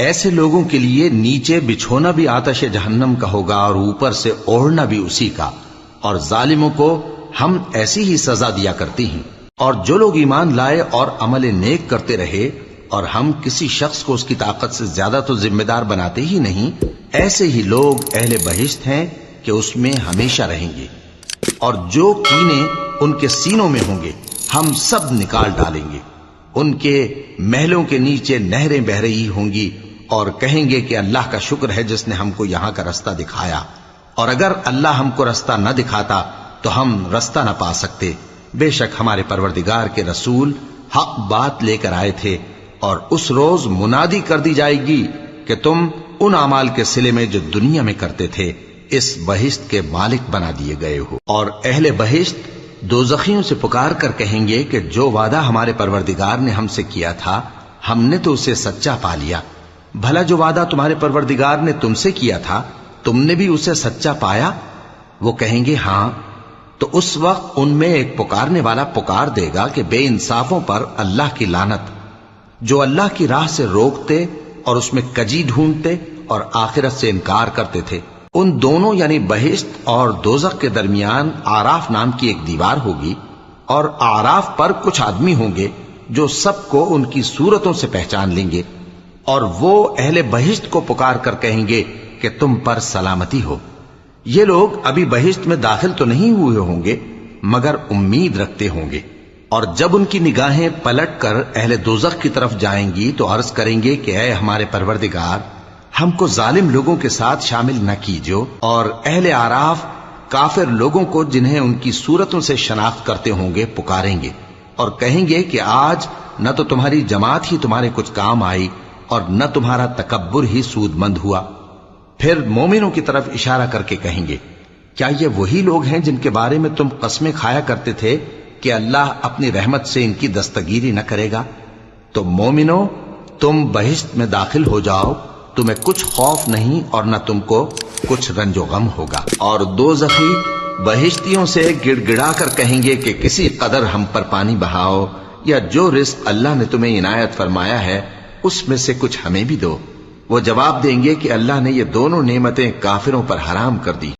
ایسے لوگوں کے لیے نیچے بچھونا بھی آتش جہنم کا ہوگا اور اوپر سے اوڑھنا بھی اسی کا، اور ظالموں کو ہم ایسی ہی سزا دیا کرتی ہیں۔ اور جو لوگ ایمان لائے اور عمل نیک کرتے رہے، اور ہم کسی شخص کو اس کی طاقت سے زیادہ تو ذمہ دار بناتے ہی نہیں، ایسے ہی لوگ اہل بہشت ہیں کہ اس میں ہمیشہ رہیں گے۔ اور جو کینے ان کے سینوں میں ہوں گے ہم سب نکال ڈالیں گے، ان کے محلوں کے نیچے نہریں بہ رہی ہوں گی، اور کہیں گے کہ اللہ کا شکر ہے جس نے ہم کو یہاں کا رستہ دکھایا، اور اگر اللہ ہم کو رستہ نہ دکھاتا تو ہم رستہ نہ پا سکتے۔ بے شک ہمارے پروردگار کے رسول حق بات لے کر آئے تھے، اور اس روز منادی کر دی جائے گی کہ تم ان اعمال کے صلے میں جو دنیا میں کرتے تھے اس بہشت کے مالک بنا دیے گئے ہو۔ اور اہل بہشت دوزخیوں سے پکار کر کہیں گے کہ جو وعدہ ہمارے پروردگار نے ہم سے کیا تھا ہم نے تو اسے سچا پا لیا، بھلا جو وعدہ تمہارے پروردگار نے تم سے کیا تھا تم نے بھی اسے سچا پایا؟ وہ کہیں گے ہاں۔ تو اس وقت ان میں ایک پکارنے والا پکار دے گا کہ بے انصافوں پر اللہ کی لعنت، جو اللہ کی راہ سے روکتے اور اس میں کجی ڈھونڈتے اور آخرت سے انکار کرتے تھے۔ ان دونوں یعنی بہشت اور دوزخ کے درمیان آراف نام کی ایک دیوار ہوگی، اور آراف پر کچھ آدمی ہوں گے جو سب کو ان کی صورتوں سے پہچان لیں گے، اور وہ اہل بہشت کو پکار کر کہیں گے کہ تم پر سلامتی ہو۔ یہ لوگ ابھی بہشت میں داخل تو نہیں ہوئے ہوں گے مگر امید رکھتے ہوں گے، اور جب ان کی نگاہیں پلٹ کر اہل دوزخ کی طرف جائیں گی تو عرض کریں گے کہ اے ہمارے پروردگار، ہم کو ظالم لوگوں کے ساتھ شامل نہ کیجو۔ اور اہل آراف کافر لوگوں کو جنہیں ان کی صورتوں سے شناخت کرتے ہوں گے پکاریں گے اور کہیں گے کہ آج نہ تو تمہاری جماعت ہی تمہارے کچھ کام آئی اور نہ تمہارا تکبر ہی سود مند ہوا۔ پھر مومنوں کی طرف اشارہ کر کے کہیں گے، کیا یہ وہی لوگ ہیں جن کے بارے میں تم قسمیں کھایا کرتے تھے کہ اللہ اپنی رحمت سے ان کی دستگیری نہ کرے گا؟ تو مومنوں، تم بہشت میں داخل ہو جاؤ، تمہیں کچھ خوف نہیں اور نہ تم کو کچھ رنج و غم ہوگا۔ اور دوزخی بہشتیوں سے گڑ گڑا کر کہیں گے کہ کسی قدر ہم پر پانی بہاؤ، یا جو رزق اللہ نے تمہیں عنایت فرمایا ہے اس میں سے کچھ ہمیں بھی دو۔ وہ جواب دیں گے کہ اللہ نے یہ دونوں نعمتیں کافروں پر حرام کر دی۔